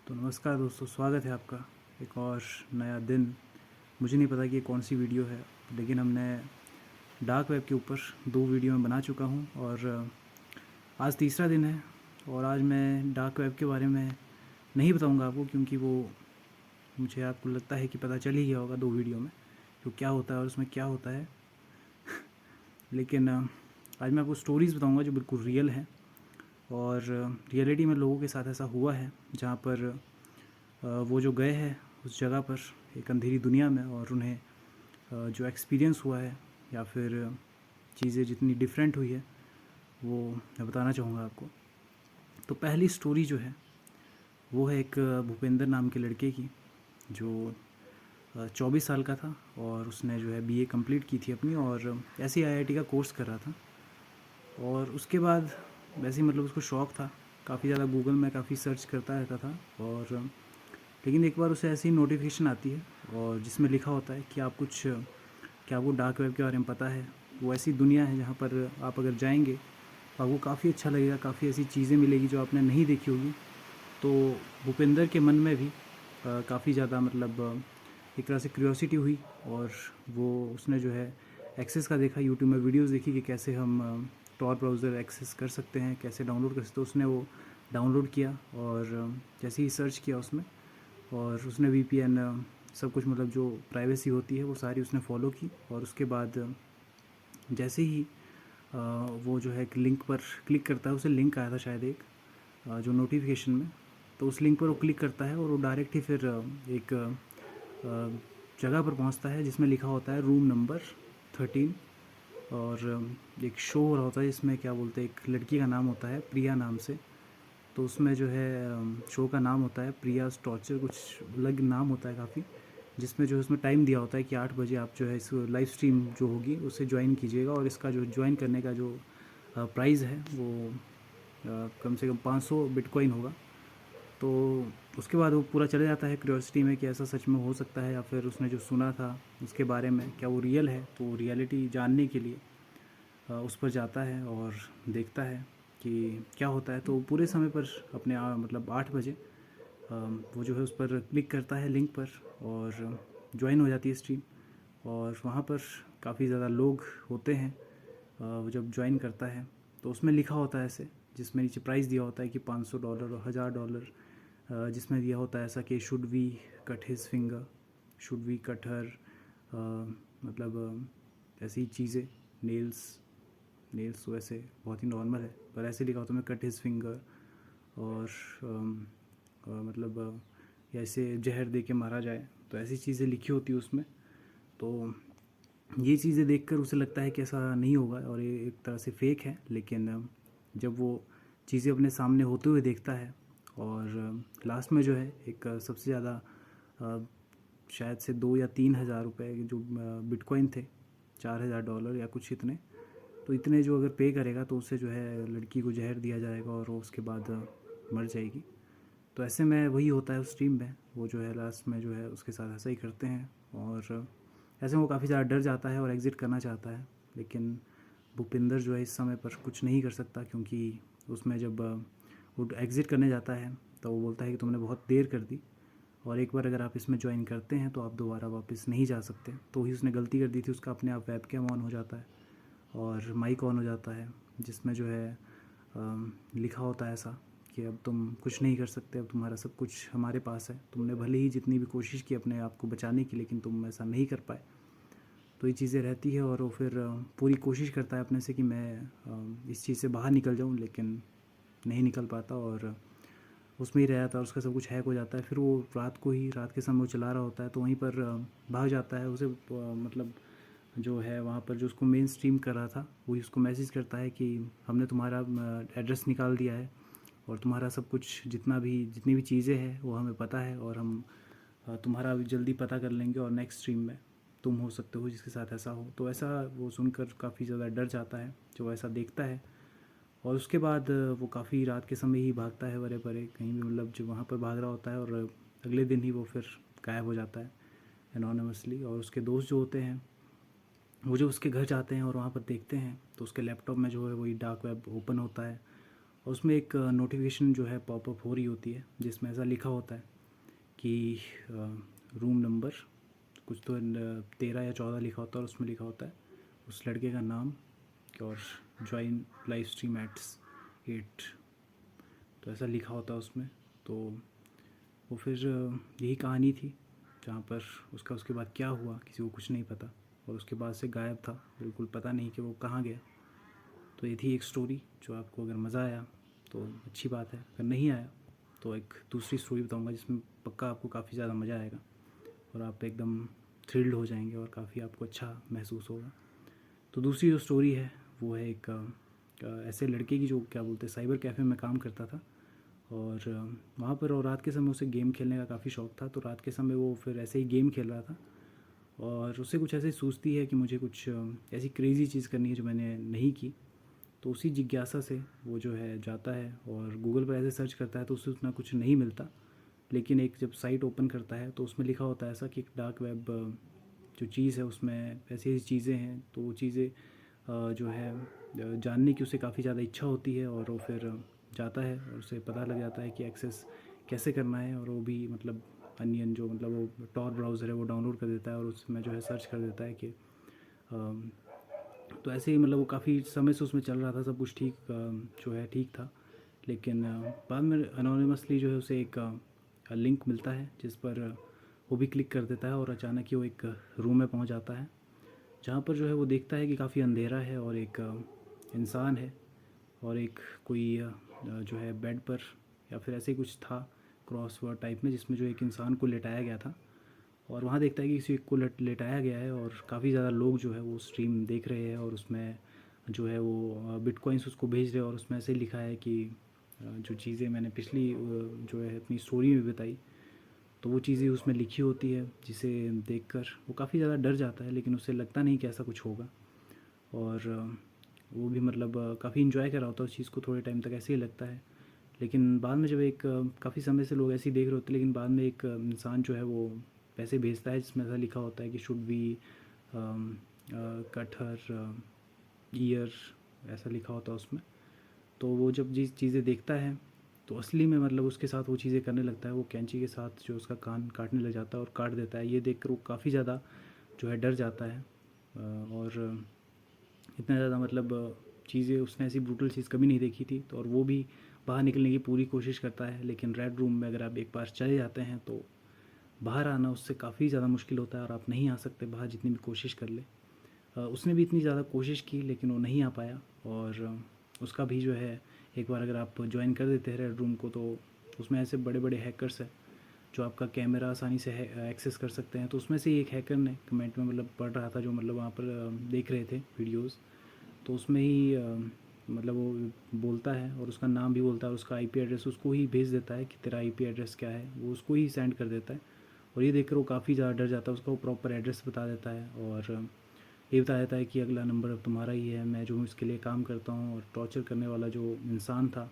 तो नमस्कार दोस्तों, स्वागत है आपका एक और नया दिन। मुझे नहीं पता कि ये कौन सी वीडियो है, लेकिन हमने डार्क वेब के ऊपर 2 वीडियो में बना चुका हूँ और आज तीसरा दिन है। और आज मैं डार्क वेब के बारे में नहीं बताऊँगा आपको, क्योंकि वो मुझे आपको लगता है कि पता चल ही गया होगा 2 वीडियो में तो क्या होता है और उसमें क्या होता है। लेकिन आज मैं आपको स्टोरीज़ बताऊँगा जो बिल्कुल रियल हैं और रियलिटी में लोगों के साथ ऐसा हुआ है, जहाँ पर वो जो गए हैं उस जगह पर एक अंधेरी दुनिया में, और उन्हें जो एक्सपीरियंस हुआ है या फिर चीज़ें जितनी डिफरेंट हुई है वो मैं बताना चाहूँगा आपको। तो पहली स्टोरी जो है वो है एक भूपेंद्र नाम के लड़के की, जो 24 साल का था और उसने जो है बीए कंप्लीट की थी अपनी, और ऐसे ही आईआईटी का कोर्स कर रहा था। और उसके बाद वैसे ही मतलब उसको शौक़ था, काफ़ी ज़्यादा गूगल में काफ़ी सर्च करता रहता था। और लेकिन एक बार उसे ऐसी नोटिफिकेशन आती है और जिसमें लिखा होता है कि क्या आपको डार्क वेब के बारे में पता है। वो ऐसी दुनिया है जहाँ पर आप अगर जाएंगे तो आपको काफ़ी अच्छा लगेगा, काफ़ी ऐसी चीज़ें मिलेगी जो आपने नहीं देखी होगी। तो भूपेंद्र के मन में भी काफ़ी ज़्यादा मतलब एक तरह से क्यूरियोसिटी हुई, और वो उसने जो है एक्सेस का देखा, यूट्यूब में वीडियोस देखी कि कैसे हम टॉर ब्राउज़र एक्सेस कर सकते हैं, कैसे डाउनलोड कर सकते हैं। तो उसने वो डाउनलोड किया और जैसे ही सर्च किया उसमें, और उसने वीपीएन सब कुछ मतलब जो प्राइवेसी होती है वो सारी उसने फॉलो की। और उसके बाद जैसे ही वो जो है एक लिंक पर क्लिक करता है, उसे लिंक आया था शायद एक जो नोटिफिकेशन में, तो उस लिंक पर वो क्लिक करता है और वो डायरेक्ट ही फिर एक जगह पर पहुंचता है जिसमें लिखा होता है रूम नंबर 13। और एक शो हो रहा होता है जिसमें क्या बोलते हैं, एक लड़की का नाम होता है प्रिया नाम से। तो उसमें जो है शो का नाम होता है प्रियाज टॉर्चर, कुछ अलग नाम होता है काफ़ी, जिसमें जो है उसमें टाइम दिया होता है कि 8 बजे आप जो है इस लाइव स्ट्रीम जो होगी उसे ज्वाइन कीजिएगा। और इसका जो ज्वाइन करने का जो प्राइस है वो कम से कम 500 बिटकॉइन होगा। तो उसके बाद वो पूरा चले जाता है क्यूरियोसिटी में कि ऐसा सच में हो सकता है, या फिर उसने जो सुना था उसके बारे में क्या वो रियल है। तो रियलिटी जानने के लिए उस पर जाता है और देखता है कि क्या होता है। तो पूरे समय पर अपने मतलब 8 बजे वो जो है उस पर क्लिक करता है लिंक पर, और ज्वाइन हो जाती है स्ट्रीम। और वहाँ पर काफ़ी ज़्यादा लोग होते हैं। वो जब ज्वाइन करता है तो उसमें लिखा होता है ऐसे, जिसमें नीचे प्राइस दिया होता है कि $500 और $1000, जिसमें दिया होता है ऐसा कि should we cut his finger, should we cut her, मतलब ऐसी चीज़ें, नेल्स नेल्स वैसे बहुत ही नॉर्मल है, पर ऐसे लिखा होता है मैं कट हिज फिंगर। और मतलब या ऐसे जहर दे के मारा जाए, तो ऐसी चीज़ें लिखी होती है उसमें। तो ये चीज़ें देखकर उसे लगता है कि ऐसा नहीं होगा और ये एक तरह से फेक है। लेकिन जब वो चीज़ें अपने सामने होते हुए देखता है, और लास्ट में जो है एक सबसे ज़्यादा शायद से 2 या 3 हज़ार रुपये जो बिटकॉइन थे, $4000 या कुछ इतने, तो इतने जो अगर पे करेगा तो उससे जो है लड़की को जहर दिया जाएगा और वो उसके बाद मर जाएगी। तो ऐसे में वही होता है उस टीम में, वो जो है लास्ट में जो है उसके साथ ऐसा ही करते हैं। और ऐसे में वो काफ़ी ज़्यादा डर जाता है और एग्ज़िट करना चाहता है। लेकिन भूपिंदर जो है इस समय पर कुछ नहीं कर सकता, क्योंकि उसमें जब वो एग्ज़िट करने जाता है तो वो बोलता है कि तुमने बहुत देर कर दी, और एक बार अगर आप इसमें ज्वाइन करते हैं तो आप दोबारा वापस नहीं जा सकते। तो ही उसने गलती कर दी थी, उसका अपने आप वेब कैम ऑन हो जाता है और माइक ऑन हो जाता है, जिसमें जो है लिखा होता है ऐसा कि अब तुम कुछ नहीं कर सकते, अब तुम्हारा सब कुछ हमारे पास है। तुमने भले ही जितनी भी कोशिश की अपने आप को बचाने की, लेकिन तुम ऐसा नहीं कर पाए। तो ये चीज़ें रहती है, और वो फिर पूरी कोशिश करता है अपने से कि मैं इस चीज़ से बाहर निकल जाऊँ, लेकिन नहीं निकल पाता और उसमें ही रह जाता है और उसका सब कुछ हैक हो जाता है। फिर वो रात के समय वो चला रहा होता है, तो वहीं पर भाग जाता है। उसे मतलब जो है वहाँ पर जो उसको मेन स्ट्रीम कर रहा था वही उसको मैसेज करता है कि हमने तुम्हारा एड्रेस निकाल दिया है, और तुम्हारा सब कुछ जितनी भी चीज़ें हैं वो हमें पता है, और हम तुम्हारा अभी जल्दी पता कर लेंगे, और नेक्स्ट स्ट्रीम में तुम हो सकते हो जिसके साथ ऐसा हो। तो ऐसा वो सुनकर काफ़ी ज़्यादा डर जाता है जो ऐसा देखता है। और उसके बाद वो काफ़ी रात के समय ही भागता है बड़े बड़े कहीं भी, मतलब जो वहाँ पर भाग रहा होता है, और अगले दिन ही वो फिर गायब हो जाता है एनोनिमसली। और उसके दोस्त जो होते हैं वो जो उसके घर जाते हैं और वहाँ पर देखते हैं, तो उसके लैपटॉप में जो है वही डार्क वेब ओपन होता है, और उसमें एक नोटिफिकेशन जो है पॉपअप हो रही होती है जिसमें ऐसा लिखा होता है कि रूम नंबर कुछ तो 13 या 14 लिखा होता है, और उसमें लिखा होता है उस लड़के का नाम और ज्वाइन लाइव स्ट्रीम एट्स 8, तो ऐसा लिखा होता है उसमें। तो वो फिर यही कहानी थी जहाँ पर उसके बाद क्या हुआ किसी को कुछ नहीं पता, और उसके बाद से गायब था, बिल्कुल पता नहीं कि वो कहाँ गया। तो ये थी एक स्टोरी जो आपको अगर मज़ा आया तो अच्छी बात है, अगर नहीं आया तो एक दूसरी स्टोरी बताऊंगा जिसमें पक्का आपको काफ़ी ज़्यादा मज़ा आएगा और आप एकदम थ्रिल्ड हो जाएंगे और काफ़ी आपको अच्छा महसूस होगा। तो दूसरी जो स्टोरी है वो है एक ऐसे लड़के की जो क्या बोलते हैं साइबर कैफ़े में काम करता था, और वहाँ पर और रात के समय उसे गेम खेलने का काफ़ी शौक़ था। तो रात के समय वो फिर ऐसे ही गेम खेल रहा था और उससे कुछ ऐसे सूझती है कि मुझे कुछ ऐसी क्रेज़ी चीज़ करनी है जो मैंने नहीं की। तो उसी जिज्ञासा से वो जो है जाता है और गूगल पर ऐसे सर्च करता है तो उससे उतना कुछ नहीं मिलता, लेकिन एक जब साइट ओपन करता है तो उसमें लिखा होता है ऐसा कि डार्क वेब जो चीज़ है उसमें ऐसी ऐसी चीज़ें हैं। तो वो चीज़ें जो है जानने की उसे काफ़ी ज़्यादा इच्छा होती है और वो फिर जाता है और उसे पता लग जाता है कि एक्सेस कैसे करना है, और वो भी मतलब अनियन जो मतलब वो टॉर ब्राउज़र है वो डाउनलोड कर देता है और उसमें जो है सर्च कर देता है कि तो ऐसे ही मतलब वो काफ़ी समय से उसमें चल रहा था, सब कुछ ठीक जो है ठीक था। लेकिन बाद में अनोनिमसली जो है उसे एक लिंक मिलता है जिस पर वो भी क्लिक कर देता है और अचानक ही वो एक रूम में पहुंच जाता है जहाँ पर जो है वो देखता है कि काफ़ी अंधेरा है और एक इंसान है और एक कोई जो है बेड पर या फिर ऐसे ही कुछ था क्रॉसवर्ड टाइप में जिसमें जो एक इंसान को लेटाया गया था, और वहाँ देखता है कि किसी को लेटाया गया है और काफ़ी ज़्यादा लोग जो है वो स्ट्रीम देख रहे हैं और उसमें जो है वो बिटकॉइंस उसको भेज रहे हैं। और उसमें ऐसे ही लिखा है कि जो चीज़ें मैंने पिछली जो है अपनी स्टोरी में बताई तो वो चीज़ें उसमें लिखी होती है, जिसे देखकर वो काफ़ी ज़्यादा डर जाता है, लेकिन उसे लगता नहीं कि ऐसा कुछ होगा। और वो भी मतलब काफ़ी इन्जॉय कर रहा होता है उस चीज़ को, थोड़े टाइम तक ऐसे ही लगता है। लेकिन बाद में जब एक काफ़ी समय से लोग ऐसे ही देख रहे होते हैं, लेकिन बाद में एक इंसान जो है वो पैसे भेजता है जिसमें ऐसा लिखा होता है कि should be cut her year, ऐसा लिखा होता है उसमें। तो वो जब जिस चीज़ें देखता है तो असली में मतलब उसके साथ वो चीज़ें करने लगता है, वो कैंची के साथ जो उसका कान काटने लग जाता है और काट देता है। ये देखकर वो काफ़ी ज़्यादा जो है डर जाता है और इतना ज़्यादा मतलब चीज़ें उसने ऐसी ब्रूटल चीज़ कभी नहीं देखी थी। तो और वो भी बाहर निकलने की पूरी कोशिश करता है, लेकिन रेड रूम में अगर आप एक बार चले जाते हैं तो बाहर आना उससे काफ़ी ज़्यादा मुश्किल होता है और आप नहीं आ सकते बाहर जितनी भी कोशिश कर ले। उसने भी इतनी ज़्यादा कोशिश की लेकिन वो नहीं आ पाया, और उसका भी जो है एक बार अगर आप ज्वाइन कर देते हैं रेड रूम को तो उसमें ऐसे बड़े बड़े हैकर्स हैं जो आपका कैमरा आसानी से एक्सेस कर सकते हैं। तो उसमें से एक हैकर ने कमेंट में मतलब पढ़ रहा था जो मतलब वहाँ पर देख रहे थे वीडियोस, तो उसमें ही मतलब वो बोलता है और उसका नाम भी बोलता है और उसका आईपी एड्रेस उसको ही भेज देता है कि तेरा आईपी एड्रेस क्या है, वो उसको ही सेंड कर देता है। और ये देखकर वो काफ़ी ज़्यादा डर जाता है, उसका वो प्रॉपर एड्रेस बता देता है और ये बता देता है कि अगला नंबर अब तुम्हारा ही है, मैं जो हूँ इसके लिए काम करता हूँ। और टॉर्चर करने वाला जो इंसान था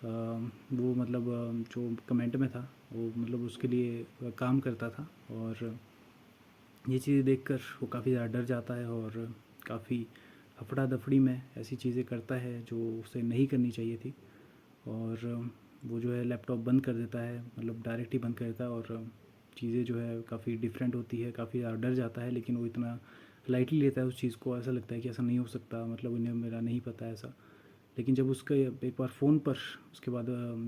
वो मतलब जो कमेंट में था वो मतलब उसके लिए काम करता था। और ये चीज़ें देखकर वो काफ़ी ज़्यादा डर जाता है और काफ़ी हफड़ा दफड़ी में ऐसी चीज़ें करता है जो उसे नहीं करनी चाहिए थी। और वो जो है लैपटॉप बंद कर देता है, मतलब डायरेक्ट ही बंद कर देता है, और चीज़ें जो है काफ़ी डिफरेंट होती है, काफ़ी ज़्यादा डर जाता है। लेकिन वो इतना लाइटली लेता है उस चीज़ को, ऐसा लगता है कि ऐसा नहीं हो सकता, मतलब उन्हें मेरा नहीं पता ऐसा। लेकिन जब उसका एक बार फ़ोन पर उसके बाद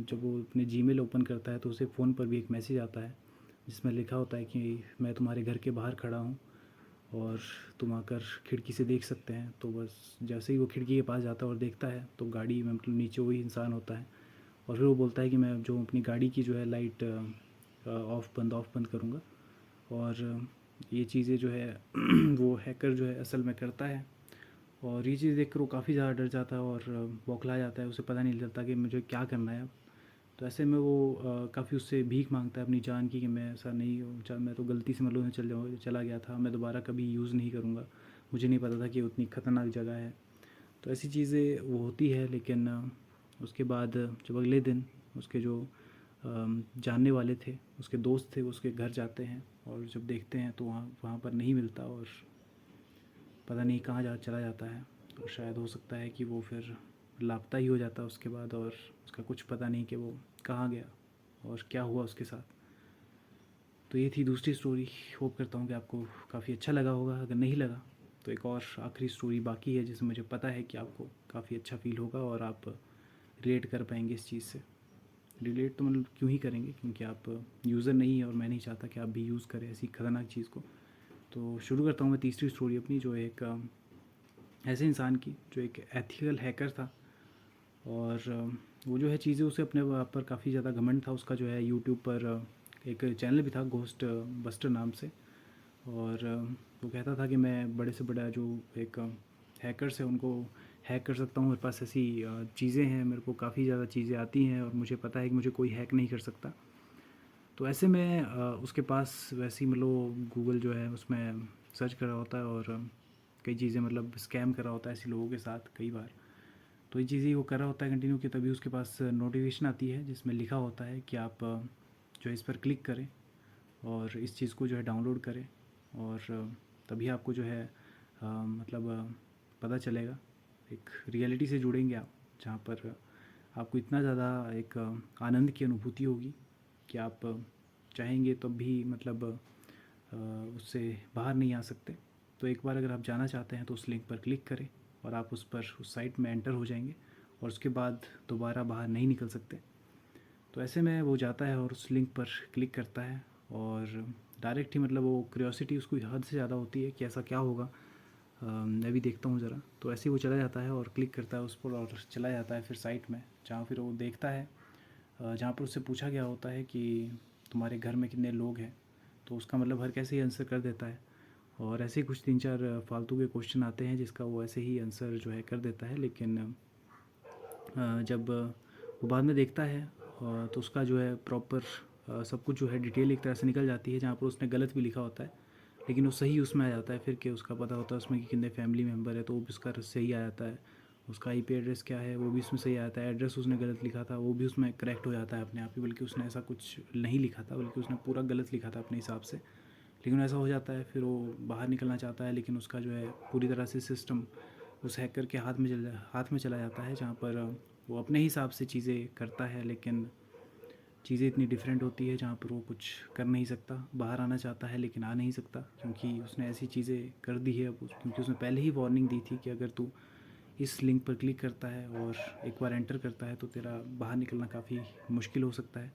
जब वो अपने जीमेल ओपन करता है तो उसे फ़ोन पर भी एक मैसेज आता है जिसमें लिखा होता है कि मैं तुम्हारे घर के बाहर खड़ा हूँ और तुम आकर खिड़की से देख सकते हैं। तो बस जैसे ही वो खिड़की के पास जाता है और देखता है तो गाड़ी में मतलब नीचे वही इंसान होता है, और फिर वो बोलता है कि मैं जो अपनी गाड़ी की जो है लाइट ऑफ़ बंद करूँगा। और ये चीज़ें जो है वो हैकर जो है असल में करता है। और ये चीज़ देखकर वो काफ़ी ज़्यादा डर जाता है और बौखला जाता है, उसे पता नहीं चलता कि मुझे क्या करना है अब। तो ऐसे में वो काफ़ी उससे भीख मांगता है अपनी जान की कि मैं ऐसा नहीं मैं तो गलती से मतलब चला गया था, मैं दोबारा कभी यूज़ नहीं करूँगा, मुझे नहीं पता था कि उतनी ख़तरनाक जगह है। तो ऐसी चीज़ें वो होती है। लेकिन उसके बाद जब अगले दिन उसके जो जानने वाले थे, उसके दोस्त थे, वो उसके घर जाते हैं और जब देखते हैं तो वहाँ वहाँ पर नहीं मिलता और पता नहीं कहाँ चला जाता है। और शायद हो सकता है कि वो फिर लापता ही हो जाता है उसके बाद, और उसका कुछ पता नहीं कि वो कहाँ गया और क्या हुआ उसके साथ। तो ये थी दूसरी स्टोरी। होप करता हूँ कि आपको काफ़ी अच्छा लगा होगा। अगर नहीं लगा तो एक और आखिरी स्टोरी बाकी है जिसमें मुझे पता है कि आपको काफ़ी अच्छा फील होगा और आप रिलेट कर पाएंगे इस चीज़ से। रिलेट तो मतलब क्यों ही करेंगे, क्योंकि आप यूज़र नहीं है और मैं नहीं चाहता कि आप भी यूज़ करें ऐसी खतरनाक चीज़ को। तो शुरू करता हूँ मैं तीसरी स्टोरी अपनी, जो एक ऐसे इंसान की जो एक एथिकल हैकर था। और वो जो है चीज़ें उसे अपने आप पर काफ़ी ज़्यादा घमंड था। उसका जो है यूट्यूब पर एक चैनल भी था घोस्ट बस्टर नाम से। और वो कहता था कि मैं बड़े से बड़ा जो एक हैकर्स है उनको हैक कर सकता हूँ। मेरे पास ऐसी चीज़ें हैं, मेरे को काफ़ी ज़्यादा चीज़ें आती हैं और मुझे पता है कि मुझे कोई हैक नहीं कर सकता। तो ऐसे में उसके पास वैसी मतलब गूगल जो है उसमें सर्च कर रहा होता है और कई चीज़ें मतलब स्कैम कर रहा होता है ऐसे लोगों के साथ कई बार। तो ये चीज़ें वो कर रहा होता है कंटिन्यू कि तभी उसके पास नोटिफिकेशन आती है जिसमें लिखा होता है कि आप जो है इस पर क्लिक करें और इस चीज़ को जो है डाउनलोड करें। और तभी आपको जो है मतलब पता चलेगा, एक रियलिटी से जुड़ेंगे आप, जहाँ पर आपको इतना ज़्यादा एक आनंद की अनुभूति होगी कि आप चाहेंगे तब भी मतलब उससे बाहर नहीं आ सकते। तो एक बार अगर आप जाना चाहते हैं तो उस लिंक पर क्लिक करें और आप उस पर उस साइट में एंटर हो जाएंगे और उसके बाद दोबारा बाहर नहीं निकल सकते। तो ऐसे में वो जाता है और उस लिंक पर क्लिक करता है और डायरेक्ट ही मतलब वो क्यूरियोसिटी उसको हद से ज़्यादा होती है कि ऐसा क्या होगा, मैं भी देखता हूँ ज़रा। तो ऐसे ही वो चला जाता है और क्लिक करता है उस पर और चला जाता है फिर साइट में, जहाँ फिर वो देखता है जहाँ पर उससे पूछा गया होता है कि तुम्हारे घर में कितने लोग हैं। तो उसका मतलब हर कैसे ही आंसर कर देता है। और ऐसे ही कुछ 3-4 फालतू के क्वेश्चन आते हैं जिसका वो ऐसे ही आंसर जो है कर देता है। लेकिन जब वो बाद में देखता है तो उसका जो है प्रॉपर सब कुछ जो है डिटेल एक तरह से निकल जाती है, जहाँ पर उसने गलत भी लिखा होता है लेकिन वो सही उसमें आ जाता है फिर कि उसका पता होता है उसमें कि कितने फैमिली मेम्बर है, तो वो भी उसका सही आ जाता है। उसका आईपी एड्रेस क्या है वो भी उसमें सही आ जाता है। एड्रेस उसने गलत लिखा था वो भी उसमें करेक्ट हो जाता है अपने आप ही, बल्कि उसने ऐसा कुछ नहीं लिखा था, बल्कि उसने पूरा गलत लिखा था अपने हिसाब से। लेकिन ऐसा हो जाता है, फिर वो बाहर निकलना चाहता है लेकिन उसका जो है पूरी तरह से सिस्टम उस हैकर के हाथ में चला जाता है, जहाँ पर वो अपने हिसाब से चीज़ें करता है लेकिन चीज़ें इतनी डिफरेंट होती है जहाँ पर वो कुछ कर नहीं सकता। बाहर आना चाहता है लेकिन आ नहीं सकता क्योंकि उसने ऐसी चीज़ें कर दी है अब क्योंकि उसने पहले ही वार्निंग दी थी कि अगर तू इस लिंक पर क्लिक करता है और एक बार एंटर करता है तो तेरा बाहर निकलना काफ़ी मुश्किल हो सकता है।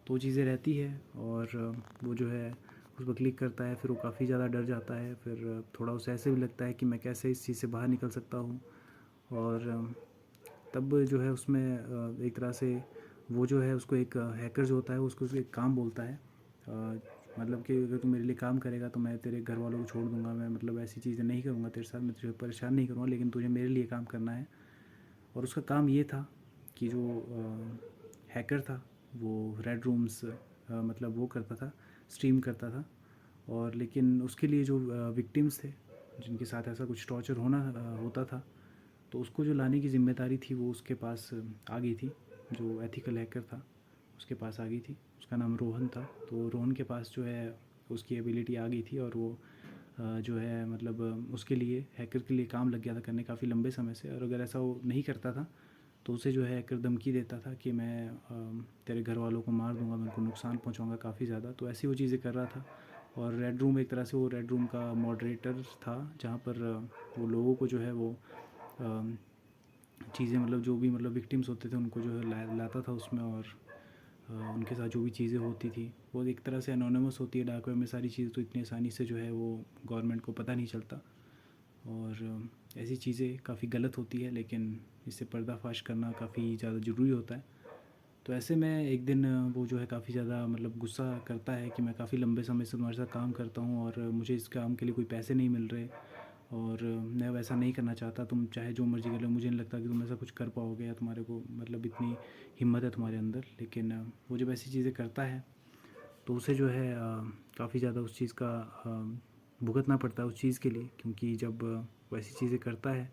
तो वो चीज़ें रहती है और वो जो है उस पर क्लिक करता है, फिर वो काफ़ी ज़्यादा डर जाता है। फिर थोड़ा उसे ऐसे भी लगता है कि मैं कैसे इस चीज़ से बाहर निकल सकता हूँ। और तब जो है उसमें एक तरह से वो जो है उसको एक हैकर जो होता है उसको एक काम बोलता है, मतलब कि अगर तू मेरे लिए काम करेगा तो मैं तेरे घर वालों को छोड़ दूंगा, मैं मतलब ऐसी चीज़ें नहीं करूँगा तेरे साथ, मैं तुझे परेशान नहीं करूँगा, लेकिन तुझे मेरे लिए काम करना है। और उसका काम ये था कि जो हैकर था वो रेड रूम्स मतलब वो करता था, स्ट्रीम करता था। और लेकिन उसके लिए जो विक्टिम्स थे जिनके साथ ऐसा कुछ टॉर्चर होता था, तो उसको जो लाने की ज़िम्मेदारी थी वो उसके पास आ गई थी। जो एथिकल हैकर था उसके पास आ गई थी, उसका नाम रोहन था। तो रोहन के पास जो है उसकी एबिलिटी आ गई थी और वो जो है मतलब उसके लिए हैकर के लिए काम लग गया था करने काफ़ी लंबे समय से। और अगर ऐसा वो नहीं करता था तो उसे जो है हैकर धमकी देता था कि मैं तेरे घर वालों को मार दूंगा, मैं उनको नुकसान पहुंचाऊंगा काफ़ी ज़्यादा। तो ऐसी वो चीज़ें कर रहा था। और रेड रूम एक तरह से वो रेड रूम का मॉडरेटर था, जहाँ पर वो लोगों को जो है वो चीज़ें मतलब जो भी मतलब विक्टिम्स होते थे उनको जो है लाता था उसमें। और उनके साथ जो भी चीज़ें होती थी वो एक तरह से एनोनिमस होती है डार्क वेब में सारी चीज़ें, तो इतनी आसानी से जो है वो गवर्नमेंट को पता नहीं चलता। और ऐसी चीज़ें काफ़ी गलत होती है लेकिन इससे पर्दाफाश करना काफ़ी ज़्यादा ज़रूरी होता है। तो ऐसे में एक दिन वो जो है काफ़ी ज़्यादा मतलब गुस्सा करता है कि मैं काफ़ी लंबे समय से तुम्हारे साथ काम करता हूँ और मुझे इस काम के लिए कोई पैसे नहीं मिल रहे और मैं वैसा नहीं करना चाहता, तुम चाहे जो मर्ज़ी कर लो, मुझे नहीं लगता कि तुम ऐसा कुछ कर पाओगे या तुम्हारे को मतलब इतनी हिम्मत है तुम्हारे अंदर। लेकिन वो जब ऐसी चीज़ें करता है तो उसे जो है काफ़ी ज़्यादा उस चीज़ का भुगतना पड़ता है उस चीज़ के लिए, क्योंकि जब वो ऐसी चीज़ें करता है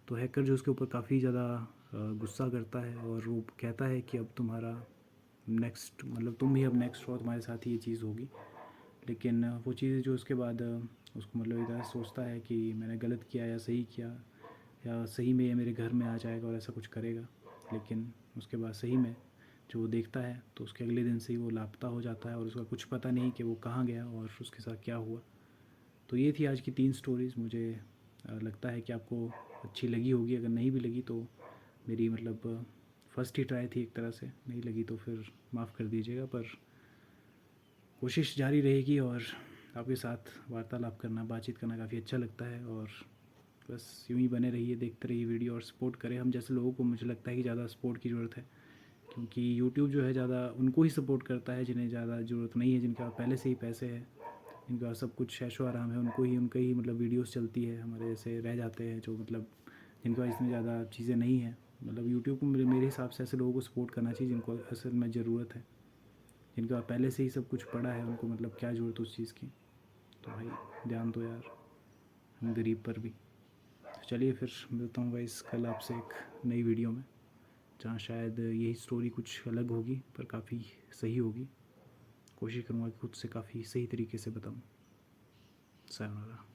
तो हैकर जो उसके ऊपर काफ़ी ज़्यादा गुस्सा करता है और वो कहता है कि अब तुम्हारा नेक्स्ट मतलब तुम ही अब नेक्स्ट हो, तुम्हारे साथ ही ये चीज़ होगी। लेकिन वो चीज़ें जो उसके बाद उसको मतलब इधर सोचता है कि मैंने गलत किया या सही किया, या सही में ये मेरे घर में आ जाएगा और ऐसा कुछ करेगा। लेकिन उसके बाद सही में जो वो देखता है तो उसके अगले दिन से ही वो लापता हो जाता है और उसका कुछ पता नहीं कि वो कहाँ गया और उसके साथ क्या हुआ। तो ये थी आज की 3 स्टोरीज़। मुझे लगता है कि आपको अच्छी लगी होगी। अगर नहीं भी लगी तो मेरी मतलब फ़र्स्ट ही ट्राई थी एक तरह से, नहीं लगी तो फिर माफ़ कर दीजिएगा। पर कोशिश जारी रहेगी और आपके साथ वार्तालाप करना, बातचीत करना काफ़ी अच्छा लगता है। और बस यूँ ही बने रहिए, देखते रहिए वीडियो और सपोर्ट करें। हम जैसे लोगों को मुझे लगता है कि ज़्यादा सपोर्ट की ज़रूरत है, क्योंकि यूट्यूब जो है ज़्यादा उनको ही सपोर्ट करता है जिन्हें ज़्यादा ज़रूरत नहीं है, जिनके पास पहले से ही पैसे हैं, जिनके पास सब कुछ ऐशो आराम है, उनको ही उनके ही मतलब वीडियोस चलती है। हमारे जैसे रह जाते हैं जो मतलब जिनके पास इतनी ज़्यादा चीज़ें नहीं हैं। मतलब यूट्यूब को मेरे हिसाब से ऐसे लोगों को सपोर्ट करना चाहिए जिनको असल में ज़रूरत है, जिनके पास पहले से ही सब कुछ पड़ा है, उनको मतलब क्या ज़रूरत उस चीज़ की। तो भाई ध्यान दो यार, हम गरीब पर भी। तो चलिए फिर मिलता हूँ गाइस कल आपसे एक नई वीडियो में, जहाँ शायद यही स्टोरी कुछ अलग होगी पर काफ़ी सही होगी। कोशिश करूँगा कि खुद से काफ़ी सही तरीके से बताऊँ। सायोनारा।